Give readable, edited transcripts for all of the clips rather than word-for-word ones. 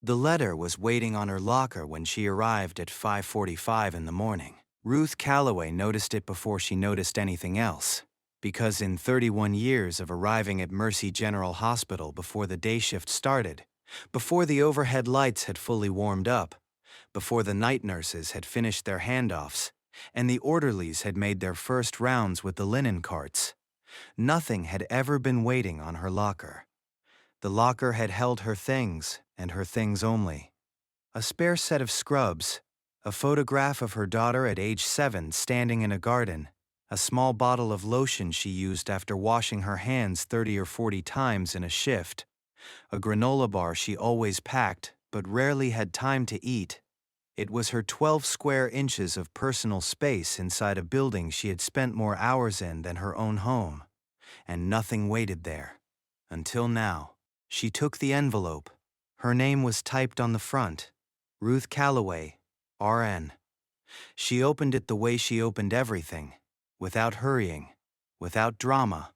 The letter was waiting on her locker when she arrived at 5:45 in the morning. Ruth Calloway noticed it before she noticed anything else, because in 31 years of arriving at Mercy General Hospital before the day shift started, before the overhead lights had fully warmed up, before the night nurses had finished their handoffs, and the orderlies had made their first rounds with the linen carts, nothing had ever been waiting on her locker. The locker had held her things, and her things only. A spare set of scrubs, a photograph of her daughter at age 7 standing in a garden, a small bottle of lotion she used after washing her hands 30 or 40 times in a shift, a granola bar she always packed but rarely had time to eat. It was her 12 square inches of personal space inside a building she had spent more hours in than her own home, and nothing waited there. Until now. She took the envelope. Her name was typed on the front, Ruth Calloway, RN. She opened it the way she opened everything, without hurrying, without drama,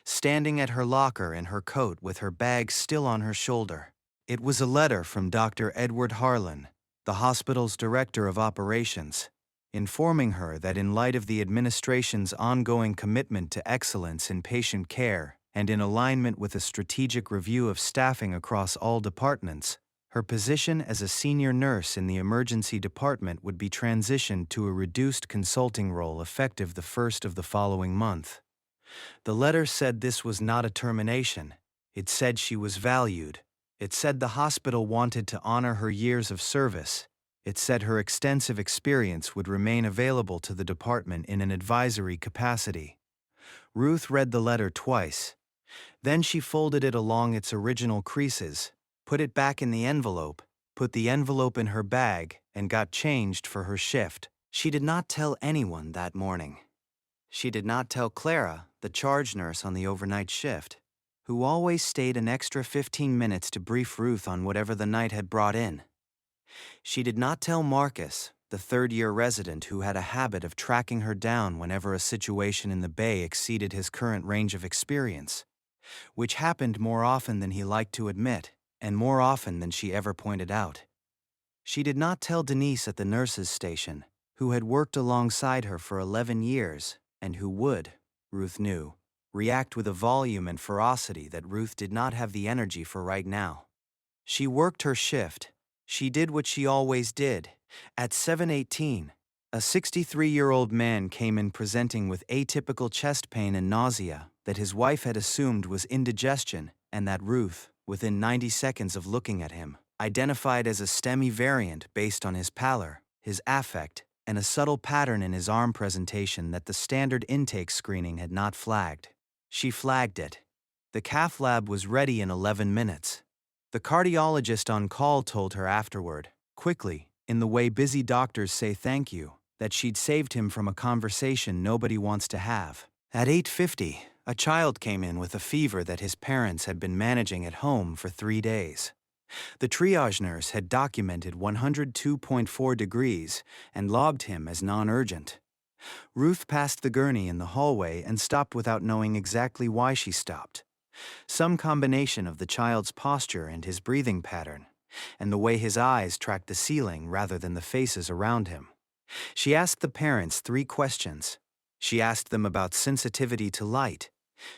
standing at her locker in her coat with her bag still on her shoulder. It was a letter from Dr. Edward Harlan, the hospital's director of operations, informing her that in light of the administration's ongoing commitment to excellence in patient care and in alignment with a strategic review of staffing across all departments, her position as a senior nurse in the emergency department would be transitioned to a reduced consulting role effective the first of the following month. The letter said this was not a termination. It said she was valued. It said the hospital wanted to honor her years of service. It said her extensive experience would remain available to the department in an advisory capacity. Ruth read the letter twice. Then she folded it along its original creases, put it back in the envelope, put the envelope in her bag, and got changed for her shift. She did not tell anyone that morning. She did not tell Clara, the charge nurse on the overnight shift, who always stayed an extra 15 minutes to brief Ruth on whatever the night had brought in. She did not tell Marcus, the third-year resident who had a habit of tracking her down whenever a situation in the Bay exceeded his current range of experience, which happened more often than he liked to admit, and more often than she ever pointed out. She did not tell Denise at the nurses' station, who had worked alongside her for 11 years, and who would, Ruth knew, react with a volume and ferocity that Ruth did not have the energy for right now. She worked her shift. She did what she always did. At 7:18, a 63-year-old man came in presenting with atypical chest pain and nausea that his wife had assumed was indigestion, and that Ruth, within 90 seconds of looking at him, identified as a STEMI variant based on his pallor, his affect, and a subtle pattern in his arm presentation that the standard intake screening had not flagged. She flagged it. The cath lab was ready in 11 minutes. The cardiologist on call told her afterward, quickly, in the way busy doctors say thank you, that she'd saved him from a conversation nobody wants to have. At 8:50, a child came in with a fever that his parents had been managing at home for 3 days. The triage nurse had documented 102.4 degrees and logged him as non-urgent. Ruth passed the gurney in the hallway and stopped without knowing exactly why she stopped. Some combination of the child's posture and his breathing pattern, and the way his eyes tracked the ceiling rather than the faces around him. She asked the parents 3 questions. She asked them about sensitivity to light.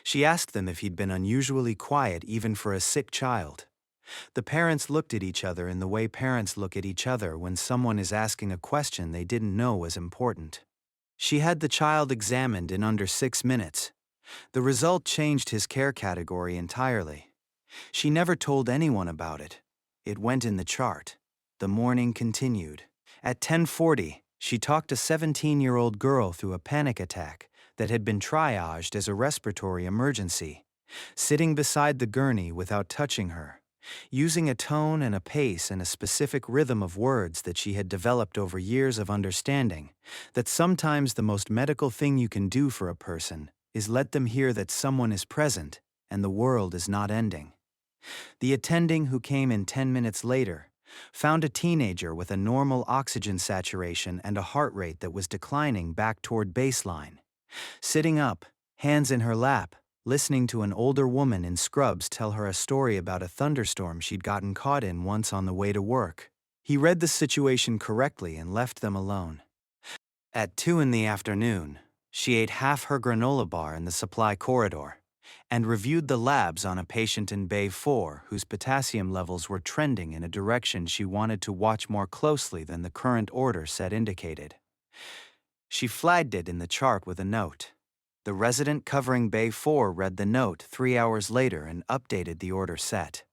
She asked them if he'd been unusually quiet even for a sick child. The parents looked at each other in the way parents look at each other when someone is asking a question they didn't know was important. She had the child examined in under 6 minutes. The result changed his care category entirely. She never told anyone about it. It went in the chart. The morning continued. At 10:40, she talked a 17-year-old girl through a panic attack that had been triaged as a respiratory emergency, sitting beside the gurney without touching her, using a tone and a pace and a specific rhythm of words that she had developed over years of understanding, that sometimes the most medical thing you can do for a person is let them hear that someone is present and the world is not ending. The attending, who came in 10 minutes later, found a teenager with a normal oxygen saturation and a heart rate that was declining back toward baseline. Sitting up, hands in her lap, listening to an older woman in scrubs tell her a story about a thunderstorm she'd gotten caught in once on the way to work. He read the situation correctly and left them alone. At 2 in the afternoon, she ate half her granola bar in the supply corridor and reviewed the labs on a patient in Bay 4 whose potassium levels were trending in a direction she wanted to watch more closely than the current order set indicated. She flagged it in the chart with a note. The resident covering Bay 4 read the note 3 hours later and updated the order set.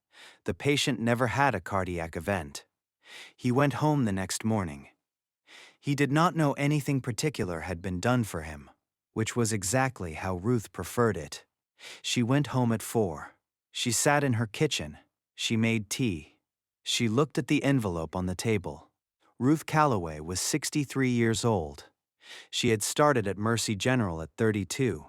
The patient never had a cardiac event. He went home the next morning. He did not know anything particular had been done for him, which was exactly how Ruth preferred it. She went home at 4. She sat in her kitchen. She made tea. She looked at the envelope on the table. Ruth Calloway was 63 years old. She had started at Mercy General at 32,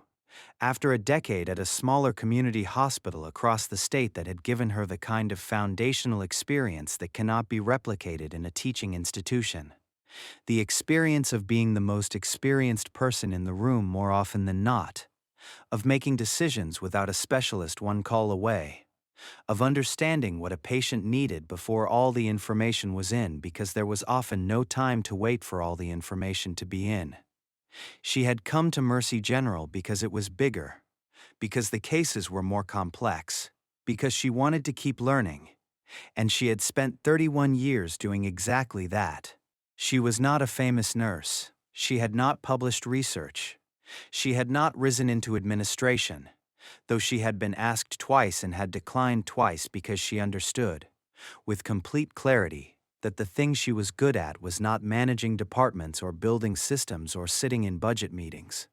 after a decade at a smaller community hospital across the state that had given her the kind of foundational experience that cannot be replicated in a teaching institution. The experience of being the most experienced person in the room more often than not, of making decisions without a specialist one call away, of understanding what a patient needed before all the information was in because there was often no time to wait for all the information to be in. She had come to Mercy General because it was bigger, because the cases were more complex, because she wanted to keep learning, and she had spent 31 years doing exactly that. She was not a famous nurse. She had not published research. She had not risen into administration, though she had been asked twice and had declined twice because she understood, with complete clarity, that the thing she was good at was not managing departments or building systems or sitting in budget meetings.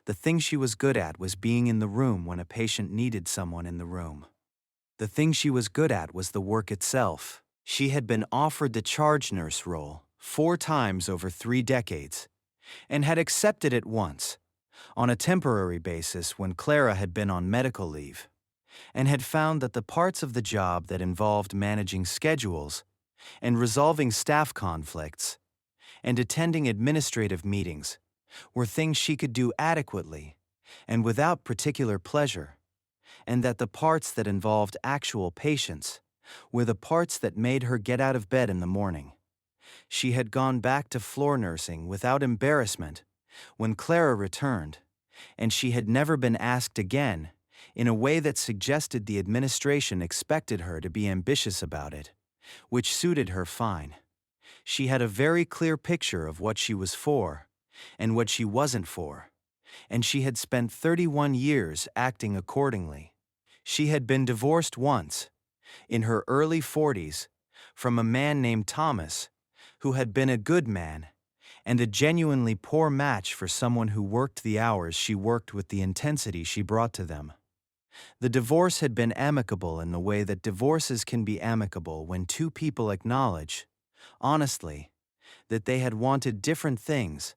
The thing she was good at was being in the room when a patient needed someone in the room. The thing she was good at was the work itself. She had been offered the charge nurse role 4 times over 3 decades, and had accepted it once, on a temporary basis when Clara had been on medical leave, and had found that the parts of the job that involved managing schedules and resolving staff conflicts and attending administrative meetings were things she could do adequately and without particular pleasure, and that the parts that involved actual patients were the parts that made her get out of bed in the morning. She had gone back to floor nursing without embarrassment when Clara returned, and she had never been asked again in a way that suggested the administration expected her to be ambitious about it, which suited her fine. She had a very clear picture of what she was for and what she wasn't for, and she had spent 31 years acting accordingly. She had been divorced once, in her early 40s, from a man named Thomas, who had been a good man and a genuinely poor match for someone who worked the hours she worked with the intensity she brought to them. The divorce had been amicable in the way that divorces can be amicable when 2 people acknowledge, honestly, that they had wanted different things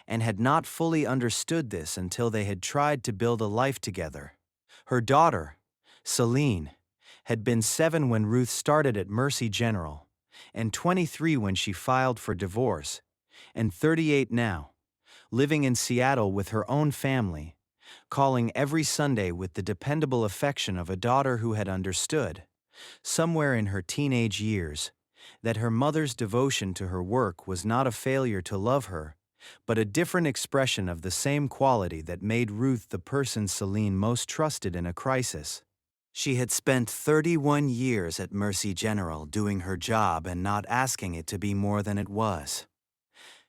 and had not fully understood this until they had tried to build a life together. Her daughter, Celine, had been 7 when Ruth started at Mercy General, and 23 when she filed for divorce, and 38 now, living in Seattle with her own family, calling every Sunday with the dependable affection of a daughter who had understood, somewhere in her teenage years, that her mother's devotion to her work was not a failure to love her, but a different expression of the same quality that made Ruth the person Celine most trusted in a crisis. She had spent 31 years at Mercy General doing her job and not asking it to be more than it was.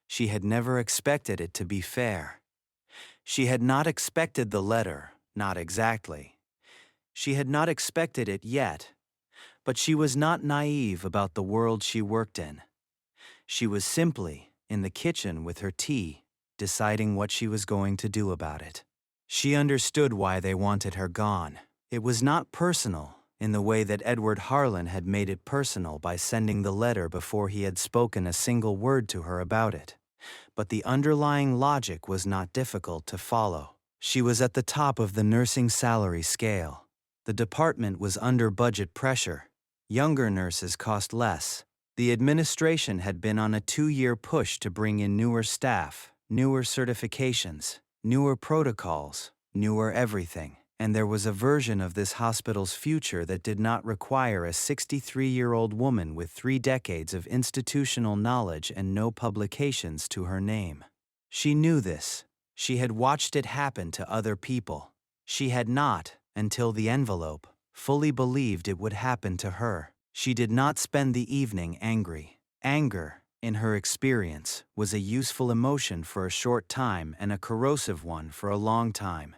She had never expected it to be fair. She had not expected the letter, not exactly. She had not expected it yet, but she was not naive about the world she worked in. She was simply in the kitchen with her tea, deciding what she was going to do about it. She understood why they wanted her gone. It was not personal in the way that Edward Harlan had made it personal by sending the letter before he had spoken a single word to her about it. But the underlying logic was not difficult to follow. She was at the top of the nursing salary scale. The department was under budget pressure. Younger nurses cost less. The administration had been on a 2-year push to bring in newer staff, newer certifications, newer protocols, newer everything. And there was a version of this hospital's future that did not require a 63-year-old woman with 3 decades of institutional knowledge and no publications to her name. She knew this. She had watched it happen to other people. She had not, until the envelope, fully believed it would happen to her. She did not spend the evening angry. Anger, in her experience, was a useful emotion for a short time and a corrosive one for a long time.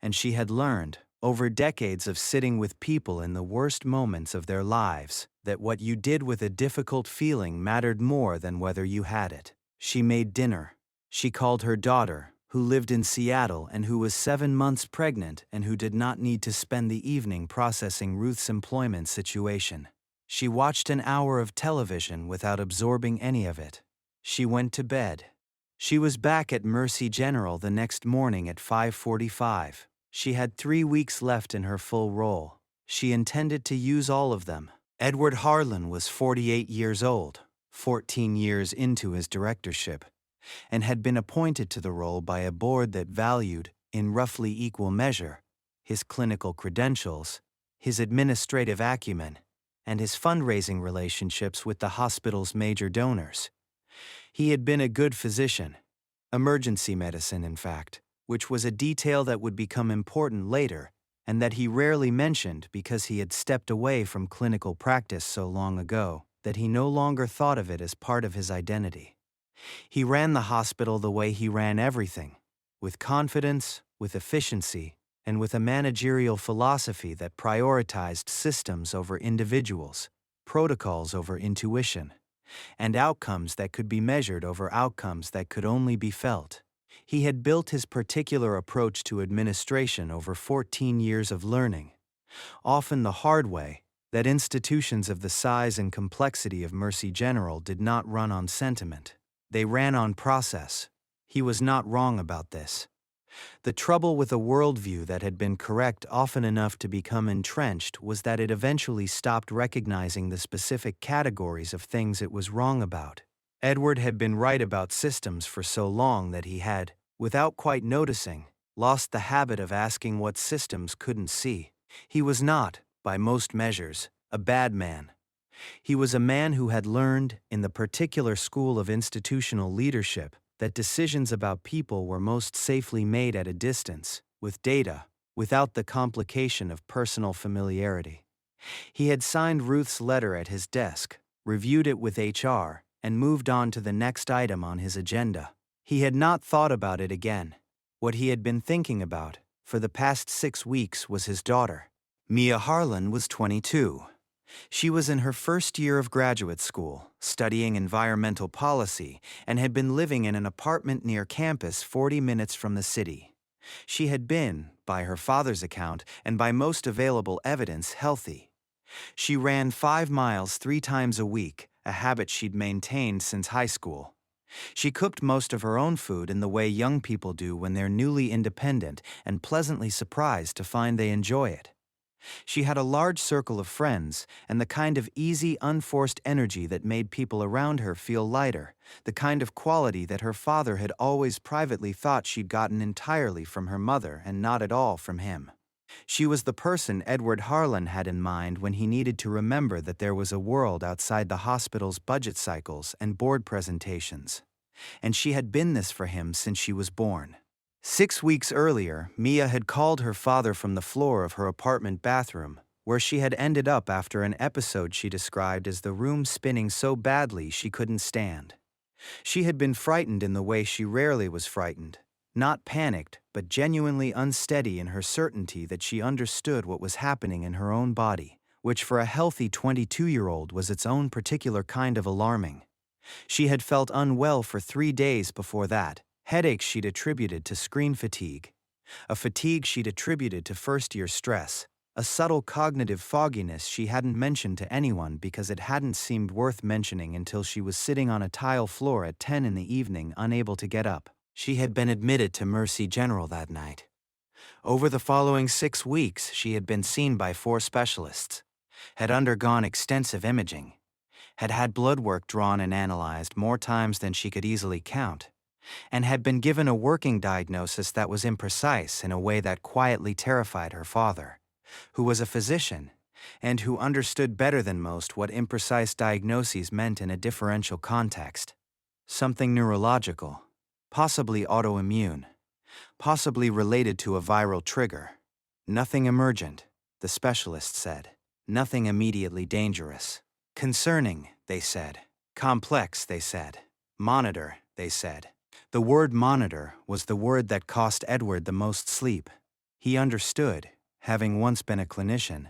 And she had learned, over decades of sitting with people in the worst moments of their lives, that what you did with a difficult feeling mattered more than whether you had it. She made dinner. She called her daughter, who lived in Seattle and who was 7 months pregnant and who did not need to spend the evening processing Ruth's employment situation. She watched an hour of television without absorbing any of it. She went to bed. She was back at Mercy General the next morning at 5:45. She had 3 weeks left in her full role. She intended to use all of them. Edward Harlan was 48 years old, 14 years into his directorship, and had been appointed to the role by a board that valued, in roughly equal measure, his clinical credentials, his administrative acumen, and his fundraising relationships with the hospital's major donors. He had been a good physician, emergency medicine in fact, which was a detail that would become important later and that he rarely mentioned because he had stepped away from clinical practice so long ago that he no longer thought of it as part of his identity. He ran the hospital the way he ran everything, with confidence, with efficiency, and with a managerial philosophy that prioritized systems over individuals, protocols over intuition, and outcomes that could be measured over outcomes that could only be felt. He had built his particular approach to administration over 14 years of learning, often the hard way, that institutions of the size and complexity of Mercy General did not run on sentiment. They ran on process. He was not wrong about this. The trouble with a worldview that had been correct often enough to become entrenched was that it eventually stopped recognizing the specific categories of things it was wrong about. Edward had been right about systems for so long that he had, without quite noticing, lost the habit of asking what systems couldn't see. He was not, by most measures, a bad man. He was a man who had learned, in the particular school of institutional leadership, that decisions about people were most safely made at a distance, with data, without the complication of personal familiarity. He had signed Ruth's letter at his desk, reviewed it with HR, and moved on to the next item on his agenda. He had not thought about it again. What he had been thinking about, for the past 6 weeks, was his daughter. Mia Harlan was 22. She was in her first year of graduate school, studying environmental policy, and had been living in an apartment near campus 40 minutes from the city. She had been, by her father's account and by most available evidence, healthy. She ran 5 miles 3 times a week, a habit she'd maintained since high school. She cooked most of her own food in the way young people do when they're newly independent and pleasantly surprised to find they enjoy it. She had a large circle of friends and the kind of easy, unforced energy that made people around her feel lighter, the kind of quality that her father had always privately thought she'd gotten entirely from her mother and not at all from him. She was the person Edward Harlan had in mind when he needed to remember that there was a world outside the hospital's budget cycles and board presentations. And she had been this for him since she was born. 6 weeks earlier, Mia had called her father from the floor of her apartment bathroom, where she had ended up after an episode she described as the room spinning so badly she couldn't stand. She had been frightened in the way she rarely was frightened, not panicked, but genuinely unsteady in her certainty that she understood what was happening in her own body, which for a healthy 22-year-old was its own particular kind of alarming. She had felt unwell for 3 days before that. Headaches she'd attributed to screen fatigue, a fatigue she'd attributed to first-year stress, a subtle cognitive fogginess she hadn't mentioned to anyone because it hadn't seemed worth mentioning until she was sitting on a tile floor at 10 in the evening, unable to get up. She had been admitted to Mercy General that night. Over the following 6 weeks, she had been seen by 4 specialists, had undergone extensive imaging, had had blood work drawn and analyzed more times than she could easily count, and had been given a working diagnosis that was imprecise in a way that quietly terrified her father, who was a physician and who understood better than most what imprecise diagnoses meant in a differential context. Something neurological, possibly autoimmune, possibly related to a viral trigger. Nothing emergent, the specialist said. Nothing immediately dangerous. Concerning, they said. Complex, they said. Monitor, they said. The word monitor was the word that cost Edward the most sleep. He understood, having once been a clinician,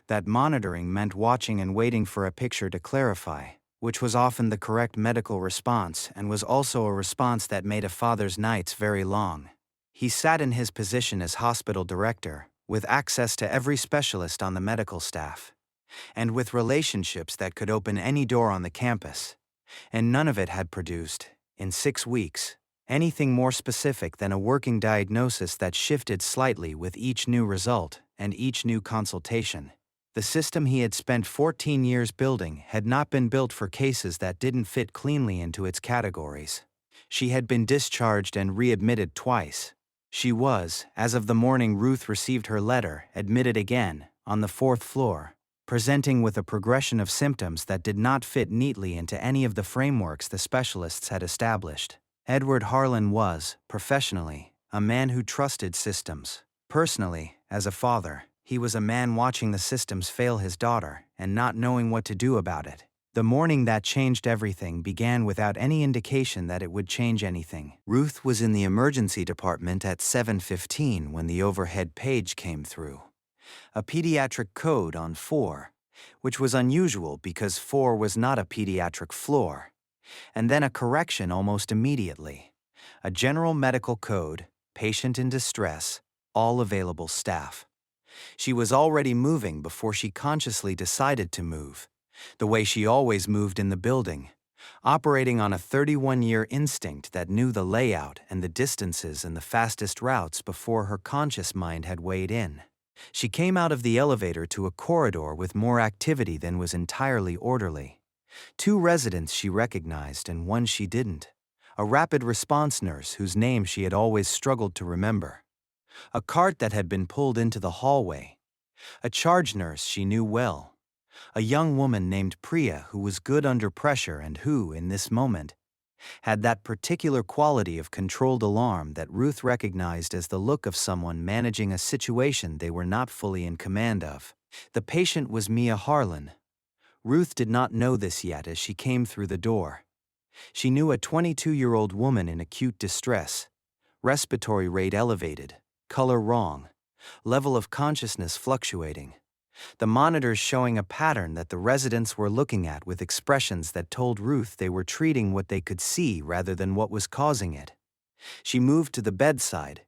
that monitoring meant watching and waiting for a picture to clarify, which was often the correct medical response and was also a response that made a father's nights very long. He sat in his position as hospital director, with access to every specialist on the medical staff, and with relationships that could open any door on the campus, and none of it had produced, in 6 weeks, anything more specific than a working diagnosis that shifted slightly with each new result and each new consultation. The system he had spent 14 years building had not been built for cases that didn't fit cleanly into its categories. She had been discharged and readmitted twice. She was, as of the morning Ruth received her letter, admitted again, on the 4th floor, presenting with a progression of symptoms that did not fit neatly into any of the frameworks the specialists had established. Edward Harlan was, professionally, a man who trusted systems. Personally, as a father, he was a man watching the systems fail his daughter and not knowing what to do about it. The morning that changed everything began without any indication that it would change anything. Ruth was in the emergency department at 7:15 when the overhead page came through. A pediatric code on 4, which was unusual because 4 was not a pediatric floor. And then a correction almost immediately. A general medical code, patient in distress, all available staff. She was already moving before she consciously decided to move, the way she always moved in the building, operating on a 31-year instinct that knew the layout and the distances and the fastest routes before her conscious mind had weighed in. She came out of the elevator to a corridor with more activity than was entirely orderly. 2 residents she recognized and 1 she didn't. A rapid response nurse whose name she had always struggled to remember. A cart that had been pulled into the hallway. A charge nurse she knew well. A young woman named Priya who was good under pressure and who, in this moment, had that particular quality of controlled alarm that Ruth recognized as the look of someone managing a situation they were not fully in command of. The patient was Mia Harlan. Ruth did not know this yet as she came through the door. She knew a 22-year-old woman in acute distress, respiratory rate elevated, color wrong, level of consciousness fluctuating. The monitors showing a pattern that the residents were looking at with expressions that told Ruth they were treating what they could see rather than what was causing it. She moved to the bedside.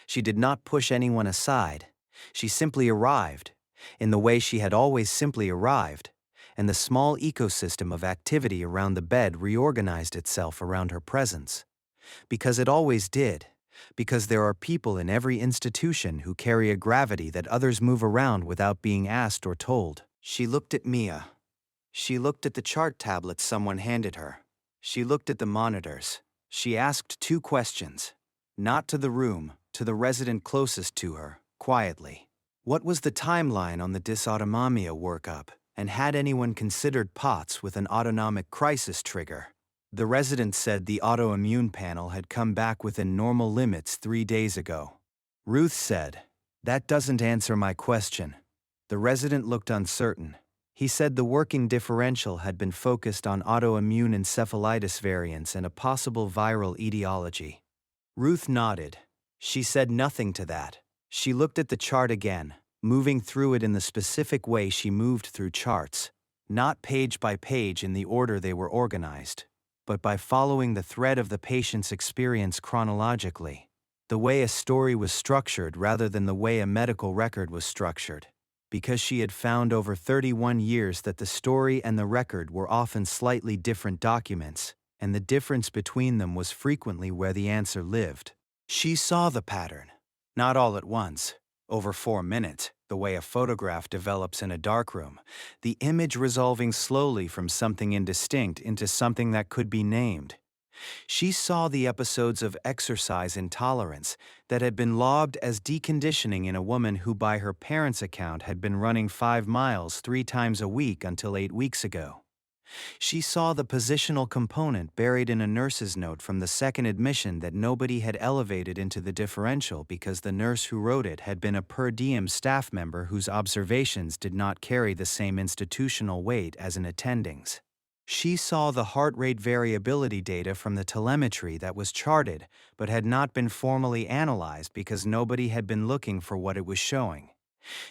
She did not push anyone aside. She simply arrived, in the way she had always simply arrived, and the small ecosystem of activity around the bed reorganized itself around her presence. Because it always did. Because there are people in every institution who carry a gravity that others move around without being asked or told. She looked at Mia. She looked at the chart tablet someone handed her. She looked at the monitors. She asked 2 questions. Not to the room, to the resident closest to her, quietly. What was the timeline on the dysautonomia workup, and had anyone considered POTS with an autonomic crisis trigger? The resident said the autoimmune panel had come back within normal limits 3 days ago. Ruth said, "That doesn't answer my question." The resident looked uncertain. He said the working differential had been focused on autoimmune encephalitis variants and a possible viral etiology. Ruth nodded. She said nothing to that. She looked at the chart again, moving through it in the specific way she moved through charts, not page by page in the order they were organized, but by following the thread of the patient's experience chronologically, the way a story was structured rather than the way a medical record was structured, because she had found over 31 years that the story and the record were often slightly different documents, and the difference between them was frequently where the answer lived. She saw the pattern, not all at once, over 4 minutes, the way a photograph develops in a darkroom, the image resolving slowly from something indistinct into something that could be named, She saw the episodes of exercise intolerance that had been logged as deconditioning in a woman who, by her parents' account, had been running 5 miles 3 times a week until 8 weeks ago. She saw the positional component buried in a nurse's note from the second admission that nobody had elevated into the differential because the nurse who wrote it had been a per diem staff member whose observations did not carry the same institutional weight as an attending's. She saw the heart rate variability data from the telemetry that was charted but had not been formally analyzed because nobody had been looking for what it was showing.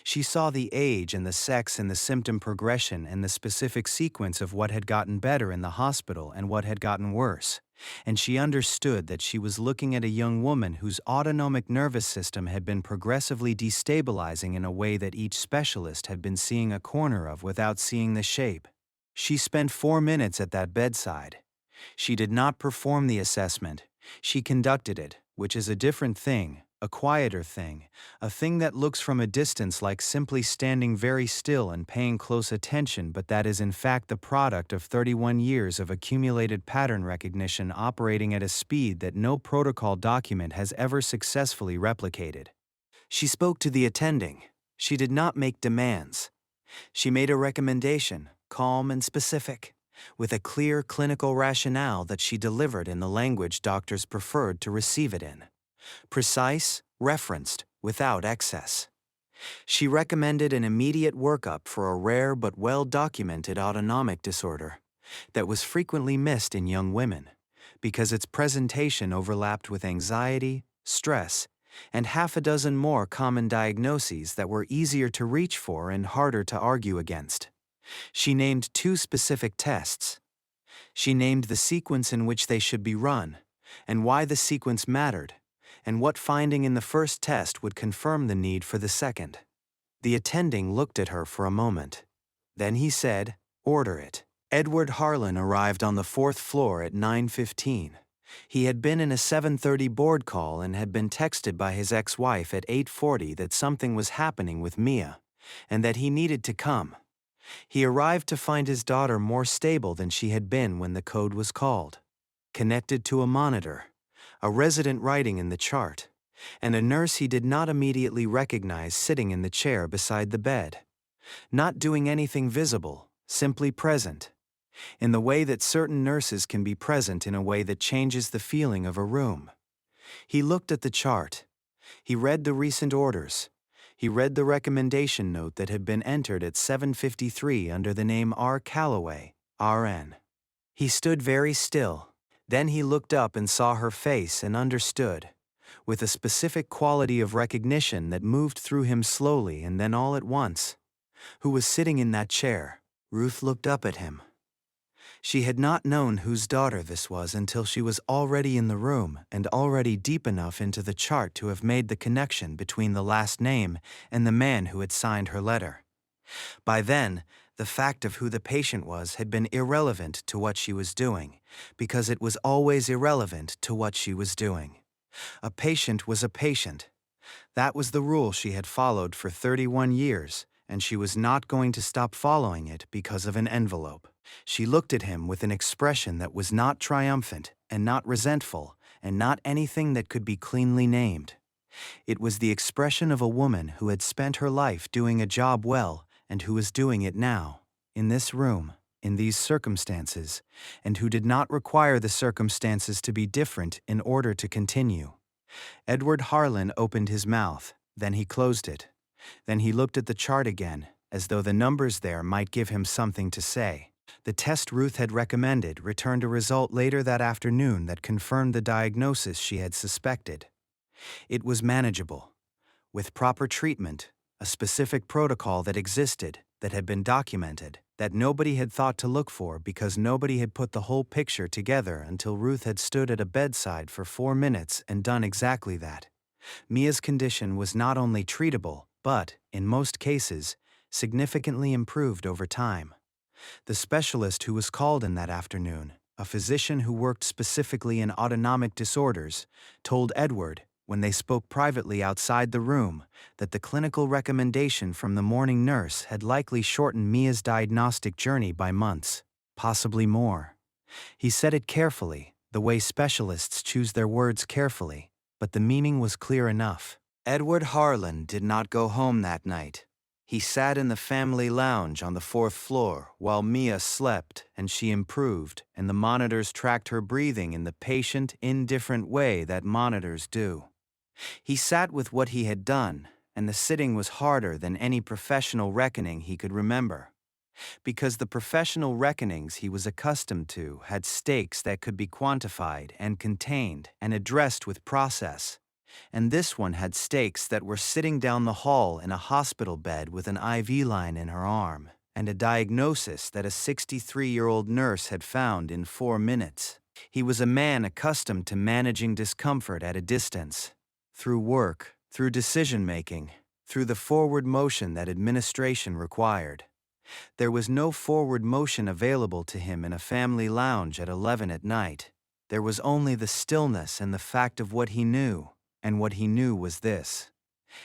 She saw the age and the sex and the symptom progression and the specific sequence of what had gotten better in the hospital and what had gotten worse. And she understood that she was looking at a young woman whose autonomic nervous system had been progressively destabilizing in a way that each specialist had been seeing a corner of without seeing the shape. She spent 4 minutes at that bedside. She did not perform the assessment. She conducted it, which is a different thing, a quieter thing, a thing that looks from a distance like simply standing very still and paying close attention, but that is in fact the product of 31 years of accumulated pattern recognition operating at a speed that no protocol document has ever successfully replicated. She spoke to the attending. She did not make demands. She made a recommendation, calm and specific, with a clear clinical rationale that she delivered in the language doctors preferred to receive it in. Precise, referenced, without excess. She recommended an immediate workup for a rare but well-documented autonomic disorder that was frequently missed in young women because its presentation overlapped with anxiety, stress, and half a dozen more common diagnoses that were easier to reach for and harder to argue against. She named 2 specific tests. She named the sequence in which they should be run, and why the sequence mattered, and what finding in the first test would confirm the need for the second. The attending looked at her for a moment. Then he said, "Order it." Edward Harlan arrived on the 4th floor at 9:15. He had been in a 7:30 board call and had been texted by his ex-wife at 8:40 that something was happening with Mia, and that he needed to come. He arrived to find his daughter more stable than she had been when the code was called, connected to a monitor, a resident writing in the chart, and a nurse he did not immediately recognize sitting in the chair beside the bed. Not doing anything visible, simply present, in the way that certain nurses can be present in a way that changes the feeling of a room. He looked at the chart. He read the recent orders. He read the recommendation note that had been entered at 7:53 under the name R. Calloway, RN. He stood very still. Then he looked up and saw her face and understood, with a specific quality of recognition that moved through him slowly and then all at once. Who was sitting in that chair? Ruth looked up at him. She had not known whose daughter this was until she was already in the room and already deep enough into the chart to have made the connection between the last name and the man who had signed her letter. By then, the fact of who the patient was had been irrelevant to what she was doing, because it was always irrelevant to what she was doing. A patient was a patient. That was the rule she had followed for 31 years, and she was not going to stop following it because of an envelope. She looked at him with an expression that was not triumphant and not resentful and not anything that could be cleanly named. It was the expression of a woman who had spent her life doing a job well and who was doing it now, in this room, in these circumstances, and who did not require the circumstances to be different in order to continue. Edward Harlan opened his mouth, then he closed it. Then he looked at the chart again, as though the numbers there might give him something to say. The test Ruth had recommended returned a result later that afternoon that confirmed the diagnosis she had suspected. It was manageable. With proper treatment, a specific protocol that existed, that had been documented, that nobody had thought to look for because nobody had put the whole picture together until Ruth had stood at a bedside for 4 minutes and done exactly that. Mia's condition was not only treatable, but, in most cases, significantly improved over time. The specialist who was called in that afternoon, a physician who worked specifically in autonomic disorders, told Edward, when they spoke privately outside the room, that the clinical recommendation from the morning nurse had likely shortened Mia's diagnostic journey by months, possibly more. He said it carefully, the way specialists choose their words carefully, but the meaning was clear enough. Edward Harlan did not go home that night. He sat in the family lounge on the 4th floor while Mia slept and she improved, and the monitors tracked her breathing in the patient, indifferent way that monitors do. He sat with what he had done, and the sitting was harder than any professional reckoning he could remember. Because the professional reckonings he was accustomed to had stakes that could be quantified and contained and addressed with process. And this one had stakes that were sitting down the hall in a hospital bed with an IV line in her arm, and a diagnosis that a 63-year-old nurse had found in 4 minutes. He was a man accustomed to managing discomfort at a distance, through work, through decision-making, through the forward motion that administration required. There was no forward motion available to him in a family lounge at 11 at night. There was only the stillness and the fact of what he knew, and what he knew was this.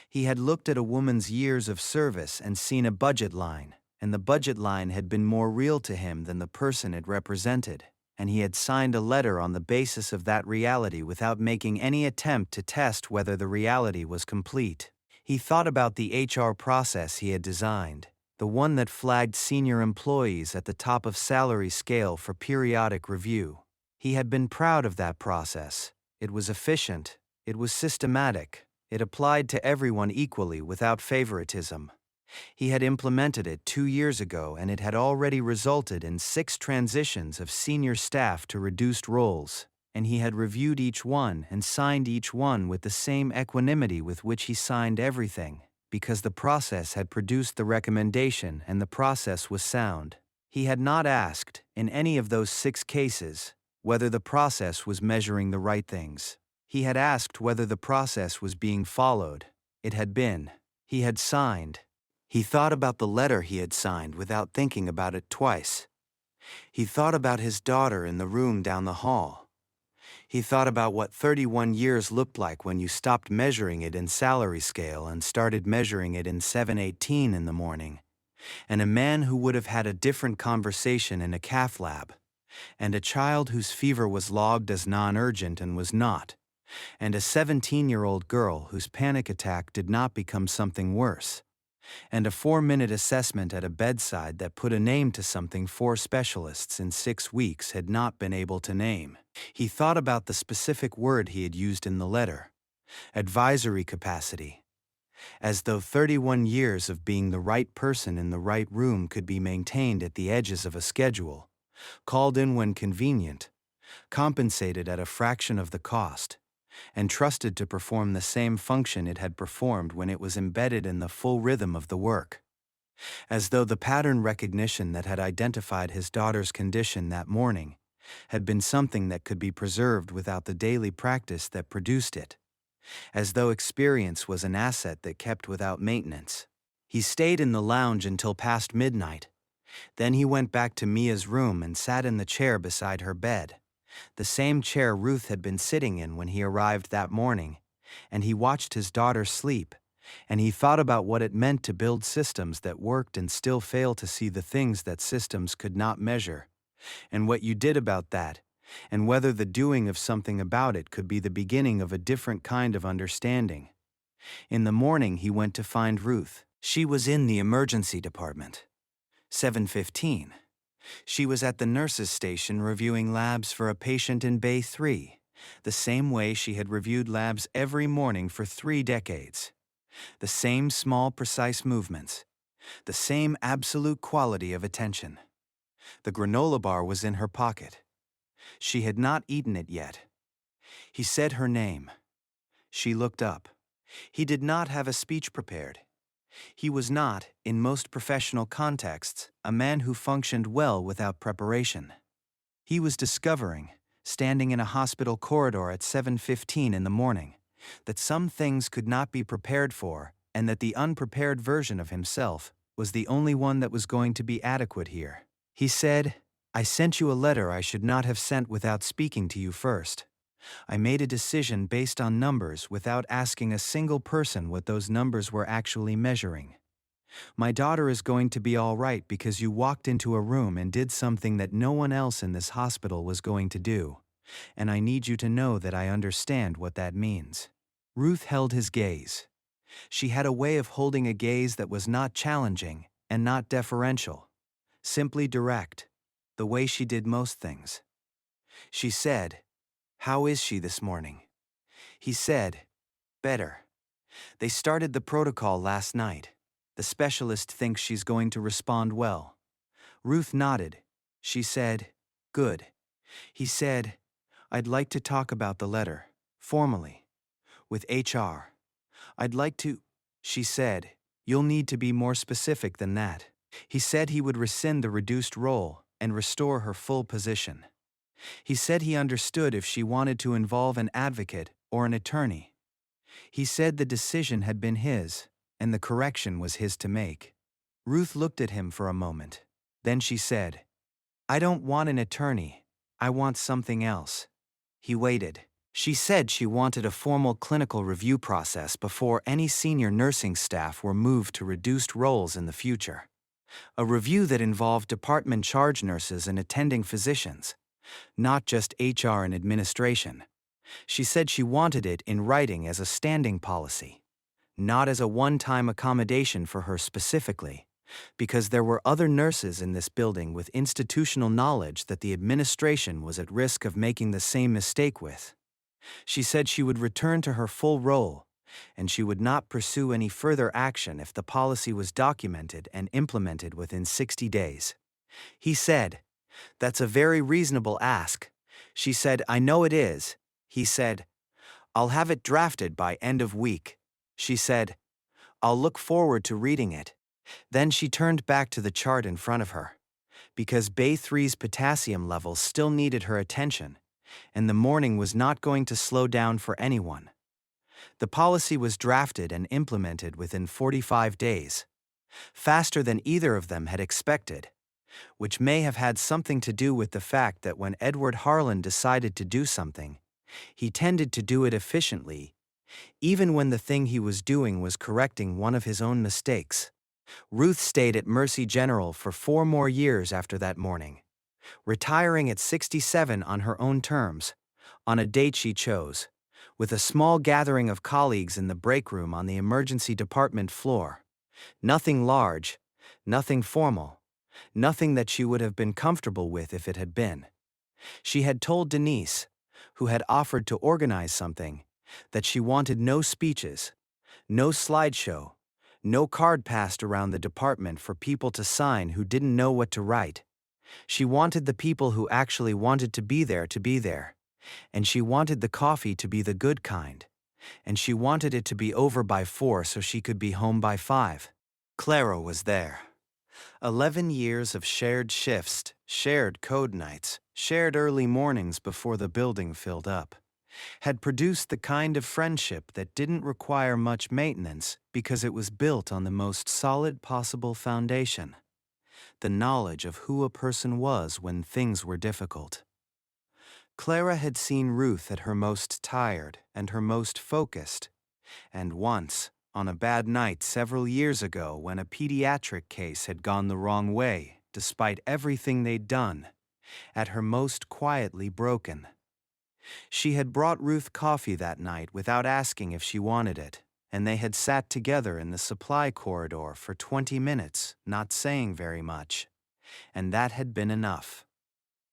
He had looked at a woman's years of service and seen a budget line, and the budget line had been more real to him than the person it represented, and he had signed a letter on the basis of that reality without making any attempt to test whether the reality was complete. He thought about the HR process he had designed, the one that flagged senior employees at the top of salary scale for periodic review. He had been proud of that process. It was efficient, it was systematic, it applied to everyone equally without favoritism. He had implemented it 2 years ago, and it had already resulted in 6 transitions of senior staff to reduced roles, and he had reviewed each one and signed each one with the same equanimity with which he signed everything, because the process had produced the recommendation and the process was sound. He had not asked, in any of those 6 cases, whether the process was measuring the right things. He had asked whether the process was being followed. It had been. He had signed. He thought about the letter he had signed without thinking about it twice. He thought about his daughter in the room down the hall. He thought about what 31 years looked like when you stopped measuring it in salary scale and started measuring it in 7:18 in the morning, and a man who would have had a different conversation in a cath lab, and a child whose fever was logged as non-urgent and was not, and a 17-year-old girl whose panic attack did not become something worse, and a 4-minute assessment at a bedside that put a name to something 4 specialists in 6 weeks had not been able to name. He thought about the specific word he had used in the letter, advisory capacity, as though 31 years of being the right person in the right room could be maintained at the edges of a schedule, called in when convenient, compensated at a fraction of the cost, and trusted to perform the same function it had performed when it was embedded in the full rhythm of the work. As though the pattern recognition that had identified his daughter's condition that morning had been something that could be preserved without the daily practice that produced it. As though experience was an asset that kept without maintenance. He stayed in the lounge until past midnight. Then he went back to Mia's room and sat in the chair beside her bed, the same chair Ruth had been sitting in when he arrived that morning, and he watched his daughter sleep, and he thought about what it meant to build systems that worked and still fail to see the things that systems could not measure, and what you did about that, and whether the doing of something about it could be the beginning of a different kind of understanding. In the morning he went to find Ruth. She was in the emergency department. 7:15. She was at the nurse's station reviewing labs for a patient in Bay 3, the same way she had reviewed labs every morning for 3 decades. The same small, precise movements. The same absolute quality of attention. The granola bar was in her pocket. She had not eaten it yet. He said her name. She looked up. He did not have a speech prepared. He was not, in most professional contexts, a man who functioned well without preparation. He was discovering, standing in a hospital corridor at 7:15 in the morning, that some things could not be prepared for, and that the unprepared version of himself was the only one that was going to be adequate here. He said, "I sent you a letter I should not have sent without speaking to you first. I made a decision based on numbers without asking a single person what those numbers were actually measuring. My daughter is going to be all right because you walked into a room and did something that no one else in this hospital was going to do. and I need you to know that I understand what that means." Ruth held his gaze. She had a way of holding a gaze that was not challenging and not deferential, simply direct, the way she did most things. She said, "How is she this morning?" He said, "Better. They started the protocol last night. The specialist thinks she's going to respond well." Ruth nodded. She said, "Good." He said, "I'd like to talk about the letter, formally, with HR. I'd like to—" She said, "You'll need to be more specific than that." He said he would rescind the reduced role and restore her full position. He said he understood if she wanted to involve an advocate or an attorney. He said the decision had been his, and the correction was his to make. Ruth looked at him for a moment. Then she said, "I don't want an attorney. I want something else." He waited. She said she wanted a formal clinical review process before any senior nursing staff were moved to reduced roles in the future. A review that involved department charge nurses and attending physicians, not just HR and administration. She said she wanted it in writing as a standing policy, not as a one-time accommodation for her specifically, because there were other nurses in this building with institutional knowledge that the administration was at risk of making the same mistake with. She said she would return to her full role, and she would not pursue any further action if the policy was documented and implemented within 60 days. He said, "That's a very reasonable ask." She said, "I know it is." He said, "I'll have it drafted by end of week." She said, "I'll look forward to reading it." Then she turned back to the chart in front of her, because Bay3's potassium levels still needed her attention, and the morning was not going to slow down for anyone. The policy was drafted and implemented within 45 days, faster than either of them had expected, which may have had something to do with the fact that when Edward Harlan decided to do something, he tended to do it efficiently, even when the thing he was doing was correcting one of his own mistakes. Ruth stayed at Mercy General for 4 more years after that morning, retiring at 67 on her own terms, on a date she chose, with a small gathering of colleagues in the break room on the emergency department floor. Nothing large, nothing formal, nothing that she would have been comfortable with if it had been. She had told Denise, who had offered to organize something, that she wanted no speeches, no slideshow, no card passed around the department for people to sign who didn't know what to write. She wanted the people who actually wanted to be there, and she wanted the coffee to be the good kind, and she wanted it to be over by 4 so she could be home by 5. Clara was there. 11 years of shared shifts, shared code nights, shared early mornings before the building filled up, had produced the kind of friendship that didn't require much maintenance because it was built on the most solid possible foundation: the knowledge of who a person was when things were difficult. Clara had seen Ruth at her most tired and her most focused, and once, on a bad night several years ago when a pediatric case had gone the wrong way, despite everything they'd done, at her most quietly broken. She had brought Ruth coffee that night without asking if she wanted it, and they had sat together in the supply corridor for 20 minutes, not saying very much. And that had been enough.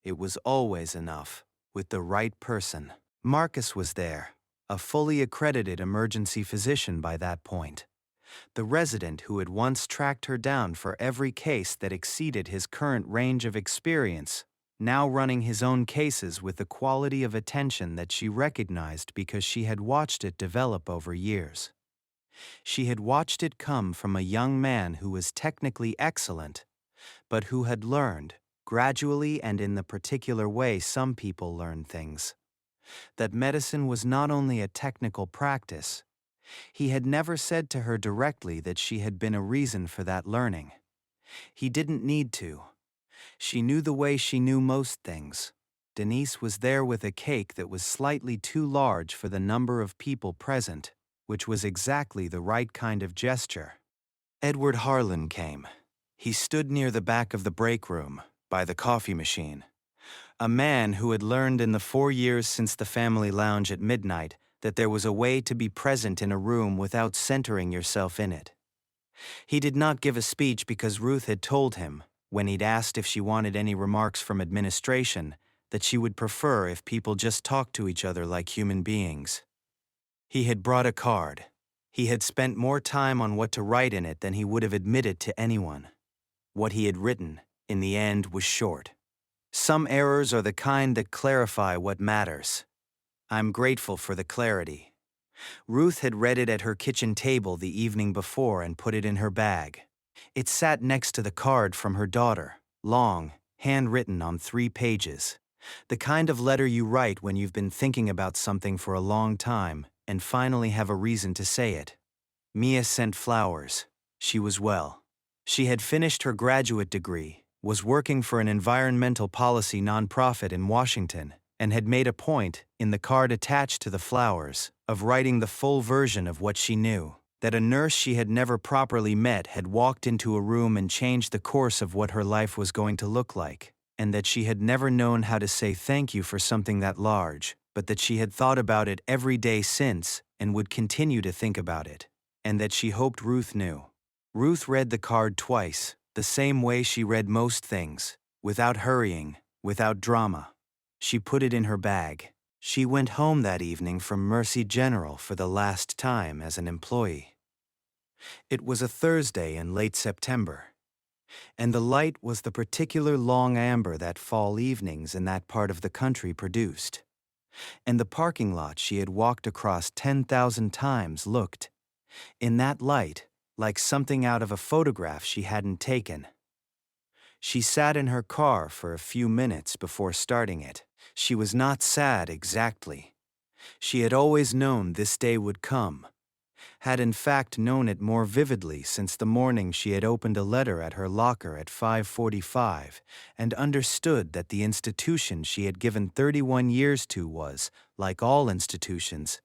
It was always enough, with the right person. Marcus was there, a fully accredited emergency physician by that point. The resident who had once tracked her down for every case that exceeded his current range of experience, now running his own cases with the quality of attention that she recognized because she had watched it develop over years. She had watched it come from a young man who was technically excellent, but who had learned, gradually and in the particular way some people learn things, that medicine was not only a technical practice. He had never said to her directly that she had been a reason for that learning. He didn't need to. She knew the way she knew most things. Denise was there with a cake that was slightly too large for the number of people present, which was exactly the right kind of gesture. Edward Harlan came. He stood near the back of the break room, by the coffee machine. A man who had learned in the 4 years since the family lounge at midnight that there was a way to be present in a room without centering yourself in it. He did not give a speech because Ruth had told him, when he'd asked if she wanted any remarks from administration, that she would prefer if people just talked to each other like human beings. He had brought a card. He had spent more time on what to write in it than he would have admitted to anyone. What he had written, in the end, was short. Some errors are the kind that clarify what matters. I'm grateful for the clarity. Ruth had read it at her kitchen table the evening before and put it in her bag. It sat next to the card from her daughter, long, handwritten on 3 pages. The kind of letter you write when you've been thinking about something for a long time and finally have a reason to say it. Mia sent flowers. She was well. She had finished her graduate degree, was working for an environmental policy nonprofit in Washington, and had made a point, in the card attached to the flowers, of writing the full version of what she knew. That a nurse she had never properly met had walked into a room and changed the course of what her life was going to look like, and that she had never known how to say thank you for something that large, but that she had thought about it every day since and would continue to think about it, and that she hoped Ruth knew. Ruth read the card twice, the same way she read most things, without hurrying, without drama. She put it in her bag. She went home that evening from Mercy General for the last time as an employee. It was a Thursday in late September, and the light was the particular long amber that fall evenings in that part of the country produced. And the parking lot she had walked across 10,000 times looked, in that light, like something out of a photograph she hadn't taken. She sat in her car for a few minutes before starting it. She was not sad exactly. She had always known this day would come, had in fact known it more vividly since the morning she had opened a letter at her locker at 5:45 and understood that the institution she had given 31 years to was, like all institutions,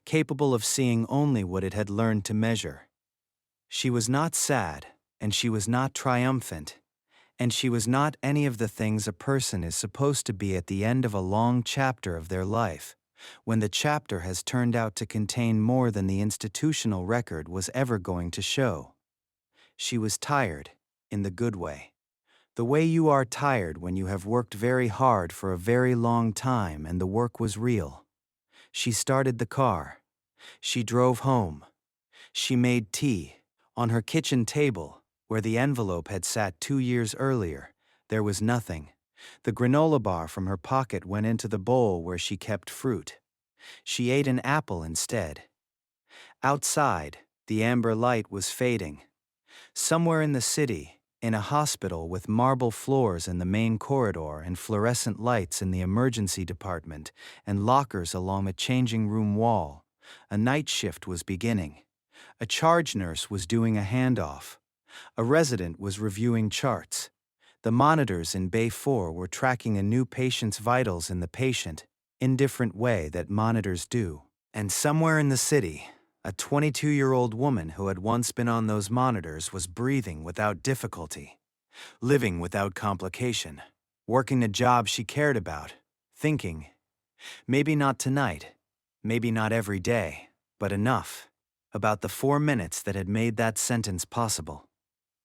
capable of seeing only what it had learned to measure. She was not sad, and she was not triumphant, and she was not any of the things a person is supposed to be at the end of a long chapter of their life, when the chapter has turned out to contain more than the institutional record was ever going to show. She was tired, in the good way. The way you are tired when you have worked very hard for a very long time and the work was real. She started the car. She drove home. She made tea. On her kitchen table, where the envelope had sat 2 years earlier, there was nothing. The granola bar from her pocket went into the bowl where she kept fruit. She ate an apple instead. Outside, the amber light was fading. Somewhere in the city, in a hospital with marble floors in the main corridor and fluorescent lights in the emergency department and lockers along the changing room wall, a night shift was beginning. A charge nurse was doing a handoff. A resident was reviewing charts. The monitors in Bay 4 were tracking a new patient's vitals in the patient, indifferent way that monitors do. And somewhere in the city, a 22-year-old woman who had once been on those monitors was breathing without difficulty, living without complication, working a job she cared about, thinking, maybe not tonight, maybe not every day, but enough, about the 4 minutes that had made that sentence possible.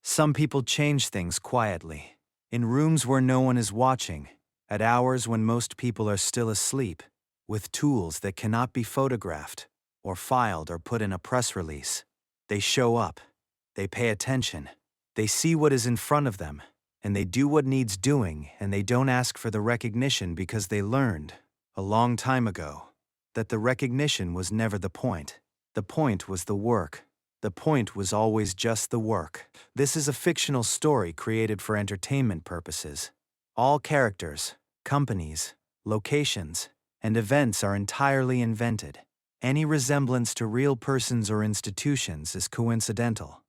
Some people change things quietly, in rooms where no one is watching, at hours when most people are still asleep, with tools that cannot be photographed, or filed or put in a press release. They show up, they pay attention, they see what is in front of them, and they do what needs doing, and they don't ask for the recognition because they learned, a long time ago, that the recognition was never the point. The point was the work. The point was always just the work. This is a fictional story created for entertainment purposes. All characters, companies, locations, and events are entirely invented. Any resemblance to real persons or institutions is coincidental.